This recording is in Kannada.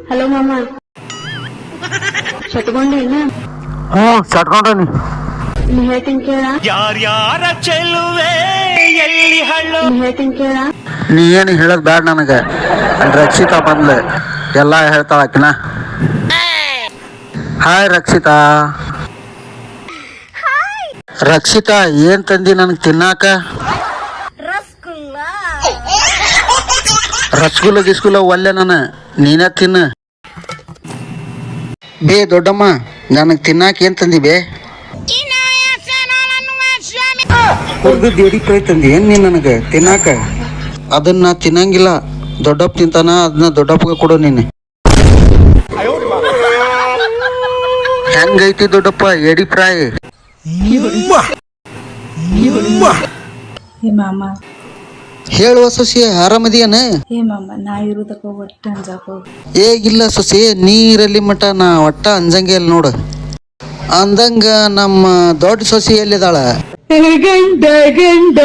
ಹಲೋ ಮಾಮ, ಸಟ್ಕೊಂಡೇನ? ಸಟ್ಕೊಂಡ್ರಿ. ನೀ ಹೇಳ್ತೀನಿ ಕೇಳ. ಯಾರ್ಯಾರ ಚೆಲುವೆ ಎಲ್ಲಿ ಹಳ್ಳು. ನೀ ಹೇಳ್ತೀನಿ ಕೇಳ. ನೀ ಏನು ಹೇಳೋದು ಬ್ಯಾಡ ನನಗೆ. ರಕ್ಷಿತಾ ಬಂದ್ಲೆ ಎಲ್ಲ ಹೇಳ್ತಾಳ ಆಕಿನ. ಹಾಯ್ ರಕ್ಷಿತಾ. ರಕ್ಷಿತಾ, ಏನ್ ತಂದಿ ನನಗೆ ತಿನ್ನಾಕ? ರಸಗುಲ್ಲ ಗಿಸ್ಗುಲ್ಲ ಒಲ್ಲೆ ನಾನು, ನೀನೇ ತಿನ್ನು. ಬೇ ದೊಡ್ಡಮ್ಮ, ನನಗೆ ತಿನ್ನಾಕ ಏನ್ ತಂದಿ ಬೇ? ಹುಡುಗ ದೇಡಿ ಕೈ ತಂದಿ ಏನ್ ನೀ ನನಗೆ ತಿನ್ನಾಕ? ಅದನ್ನ ತಿನ್ನಂಗಿಲ್ಲ, ದೊಡ್ಡಪ್ಪ ತಿಂತಾನ, ಅದನ್ನ ದೊಡ್ಡಪ್ಪಗೆ ಕೊಡು ನೀನು. ಹೆಂಗೈತಿ ದೊಡ್ಡಪ್ಪ ಎಡಿ ಫ್ರೈ? ಮಾಮ ಹೇಳುವ ಸೊಸಿ, ಆರಾಮದಿಯನ? ಮಾಮ, ನಾ ಇರೋದಕ್ಕ ಒಟ್ಟ ಅಂಜಾಕ ಹೋಗ. ಇಲ್ಲ ಸೊಸಿ, ನೀರಲ್ಲಿ ಮಟ ನಾ ಒಟ್ಟ ಅಂಜಂಗೆ ಇಲ್ಲ ನೋಡು. ಅಂದಂಗ ನಮ್ಮ ದೊಡ್ಡ ಸೊಸಿ ಎಲ್ಲಿದಾಳ? ಗಂಡ